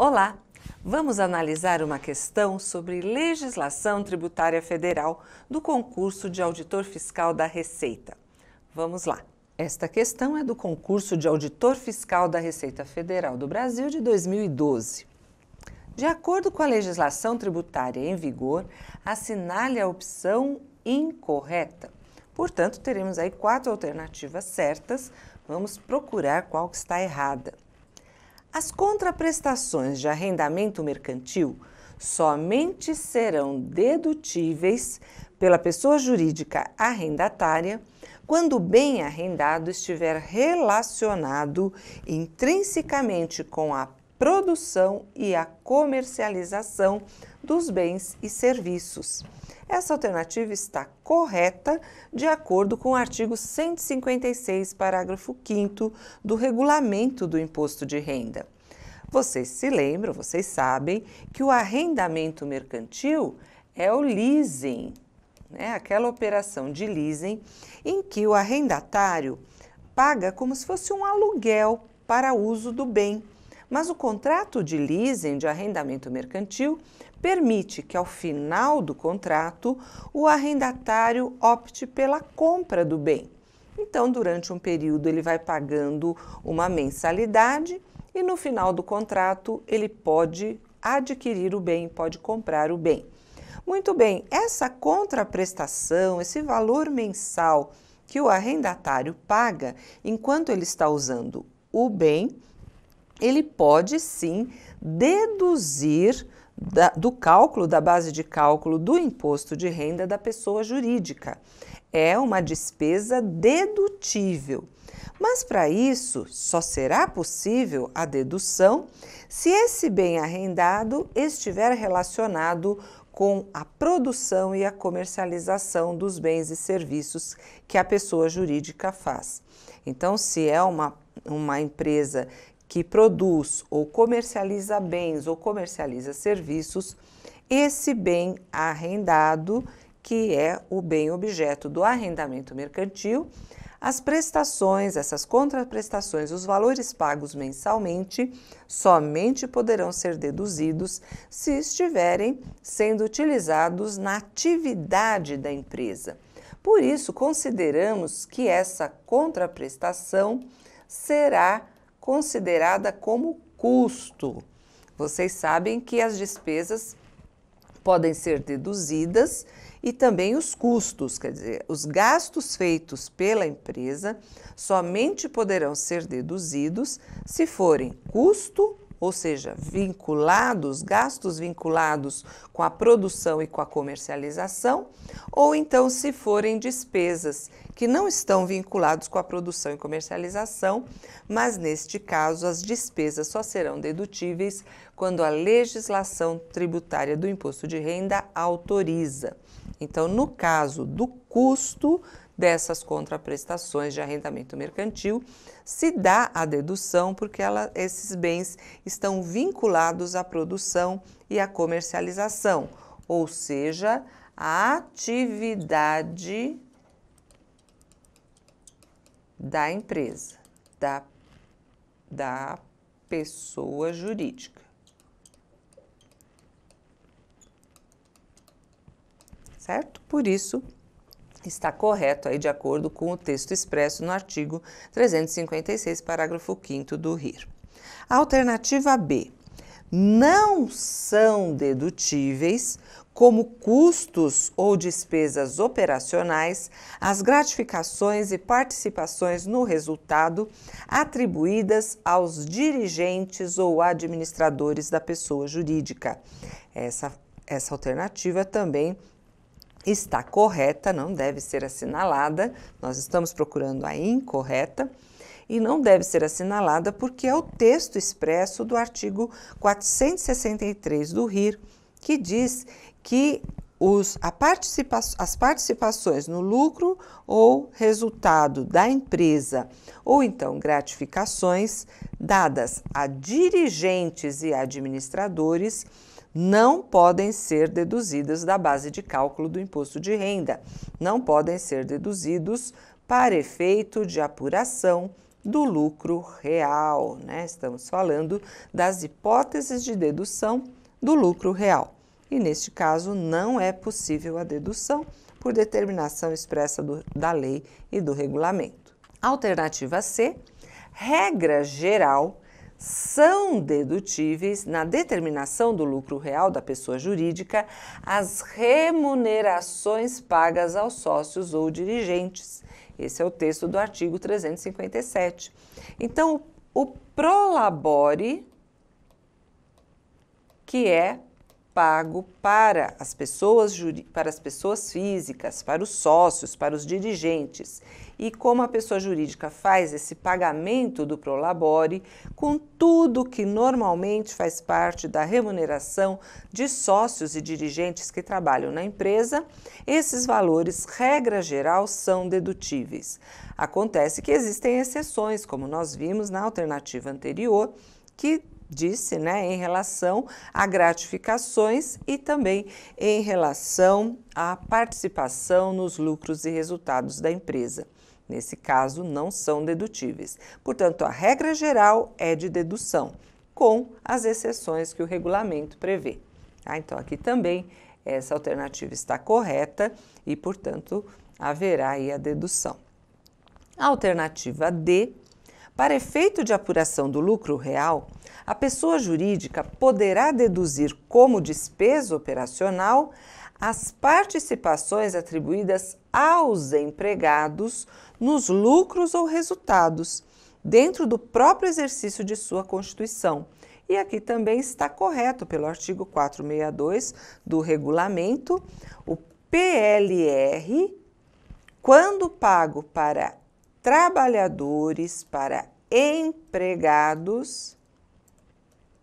Olá! Vamos analisar uma questão sobre legislação tributária federal do concurso de auditor fiscal da Receita. Vamos lá! Esta questão é do concurso de auditor fiscal da Receita Federal do Brasil de 2012. De acordo com a legislação tributária em vigor, assinale a opção incorreta. Portanto, teremos aí 4 alternativas certas. Vamos procurar qual que está errada. As contraprestações de arrendamento mercantil somente serão dedutíveis pela pessoa jurídica arrendatária quando o bem arrendado estiver relacionado intrinsecamente com a produção e a comercialização dos bens e serviços. Essa alternativa está correta de acordo com o artigo 156, parágrafo 5º do Regulamento do Imposto de Renda. Vocês se lembram, vocês sabem que o arrendamento mercantil é o leasing, aquela operação de leasing em que o arrendatário paga como se fosse um aluguel para uso do bem. Mas o contrato de leasing, de arrendamento mercantil, permite que ao final do contrato o arrendatário opte pela compra do bem. Então, durante um período ele vai pagando uma mensalidade e no final do contrato ele pode adquirir o bem, pode comprar o bem. Muito bem, essa contraprestação, esse valor mensal que o arrendatário paga enquanto ele está usando o bem, ele pode sim deduzir do cálculo, da base de cálculo do imposto de renda da pessoa jurídica. É uma despesa dedutível. Mas para isso, só será possível a dedução se esse bem arrendado estiver relacionado com a produção e a comercialização dos bens e serviços que a pessoa jurídica faz. Então, se é uma empresa que produz ou comercializa bens ou comercializa serviços, esse bem arrendado, que é o bem objeto do arrendamento mercantil, as prestações, essas contraprestações, os valores pagos mensalmente, somente poderão ser deduzidos se estiverem sendo utilizados na atividade da empresa. Por isso, consideramos que essa contraprestação será considerada como custo. Vocês sabem que as despesas podem ser deduzidas e também os custos, quer dizer, os gastos feitos pela empresa somente poderão ser deduzidos se forem custo, ou seja, gastos vinculados com a produção e com a comercialização, ou então se forem despesas que não estão vinculados com a produção e comercialização, mas neste caso as despesas só serão dedutíveis quando a legislação tributária do imposto de renda autoriza. Então, no caso do custo dessas contraprestações de arrendamento mercantil, se dá a dedução porque esses bens estão vinculados à produção e à comercialização, ou seja, à atividade da empresa, da pessoa jurídica. Certo? Por isso, está correto aí de acordo com o texto expresso no artigo 356, parágrafo 5º do RIR. A alternativa B. Não são dedutíveis como custos ou despesas operacionais as gratificações e participações no resultado atribuídas aos dirigentes ou administradores da pessoa jurídica. Essa alternativa também está correta, não deve ser assinalada, nós estamos procurando a incorreta, e não deve ser assinalada porque é o texto expresso do artigo 463 do RIR, que diz que as participações no lucro ou resultado da empresa, ou então gratificações dadas a dirigentes e administradores, não podem ser deduzidas da base de cálculo do imposto de renda, não podem ser deduzidos para efeito de apuração do lucro real, né? Estamos falando das hipóteses de dedução do lucro real. E neste caso não é possível a dedução por determinação expressa da lei e do regulamento. Alternativa C, regra geral, são dedutíveis na determinação do lucro real da pessoa jurídica as remunerações pagas aos sócios ou dirigentes. Esse é o texto do artigo 357. Então, o prolabore, que é pago para as pessoas físicas, para os sócios, para os dirigentes. E como a pessoa jurídica faz esse pagamento do prolabore com tudo que normalmente faz parte da remuneração de sócios e dirigentes que trabalham na empresa, esses valores, regra geral, são dedutíveis. Acontece que existem exceções, como nós vimos na alternativa anterior, que disse, né, em relação a gratificações e também em relação à participação nos lucros e resultados da empresa. Nesse caso, não são dedutíveis. Portanto, a regra geral é de dedução, com as exceções que o regulamento prevê. Então, aqui também essa alternativa está correta e, portanto, haverá aí a dedução. A alternativa D, para efeito de apuração do lucro real, a pessoa jurídica poderá deduzir como despesa operacional as participações atribuídas aos empregados nos lucros ou resultados, dentro do próprio exercício de sua Constituição. E aqui também está correto pelo artigo 462 do regulamento, o PLR, quando pago para trabalhadores, para empregados,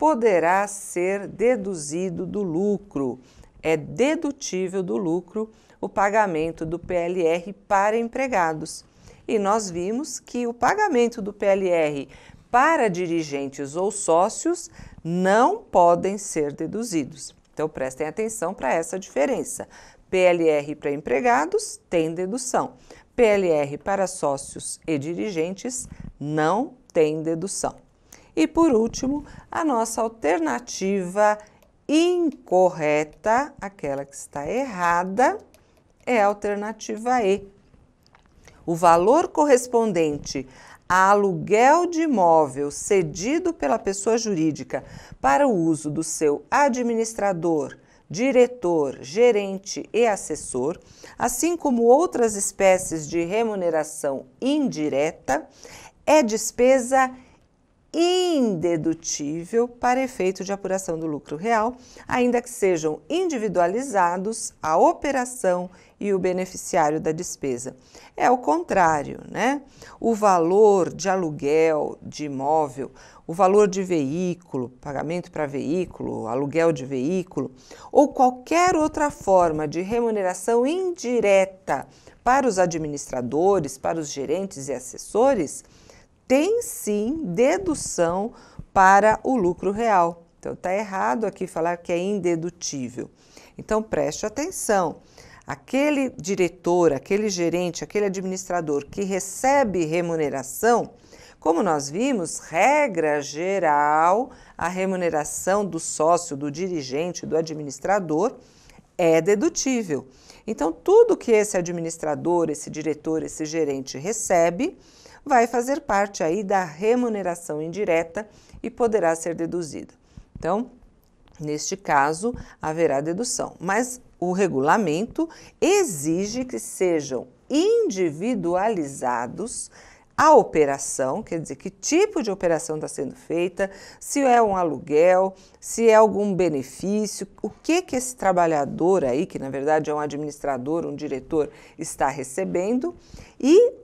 poderá ser deduzido do lucro. É dedutível do lucro o pagamento do PLR para empregados. E nós vimos que o pagamento do PLR para dirigentes ou sócios não podem ser deduzidos. Então, prestem atenção para essa diferença. PLR para empregados tem dedução. PLR para sócios e dirigentes não tem dedução. E por último, a nossa alternativa incorreta, aquela que está errada, é a alternativa E. O valor correspondente a aluguel de imóvel cedido pela pessoa jurídica para o uso do seu administrador, diretor, gerente e assessor, assim como outras espécies de remuneração indireta, é despesa indedutível para efeito de apuração do lucro real, ainda que sejam individualizados a operação e o beneficiário da despesa. É o contrário, né? O valor de aluguel de imóvel, o valor de veículo, pagamento para veículo, aluguel de veículo, ou qualquer outra forma de remuneração indireta para os administradores, para os gerentes e assessores, tem sim dedução para o lucro real. Então, está errado aqui falar que é indedutível. Então, preste atenção. Aquele diretor, aquele gerente, aquele administrador que recebe remuneração, como nós vimos, regra geral, a remuneração do sócio, do dirigente, do administrador é dedutível. Então, tudo que esse administrador, esse diretor, esse gerente recebe, vai fazer parte aí da remuneração indireta e poderá ser deduzido. Então, neste caso, haverá dedução, mas o regulamento exige que sejam individualizados a operação, quer dizer, que tipo de operação está sendo feita, se é um aluguel, se é algum benefício, o que esse trabalhador aí, que na verdade é um administrador, um diretor, está recebendo, e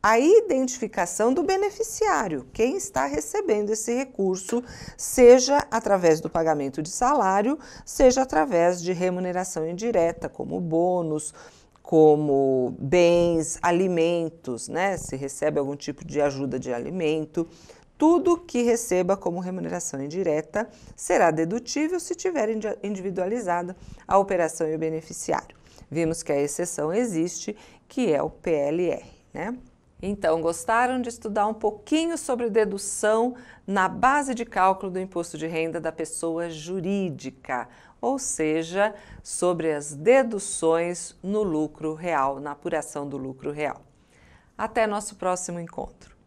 a identificação do beneficiário, quem está recebendo esse recurso, seja através do pagamento de salário, seja através de remuneração indireta, como bônus, como bens, alimentos, né? Se recebe algum tipo de ajuda de alimento, tudo que receba como remuneração indireta será dedutível se tiver individualizada a operação e o beneficiário. Vimos que a exceção existe, que é o PLR, né? Então, gostaram de estudar um pouquinho sobre dedução na base de cálculo do imposto de renda da pessoa jurídica, ou seja, sobre as deduções no lucro real, na apuração do lucro real. Até nosso próximo encontro.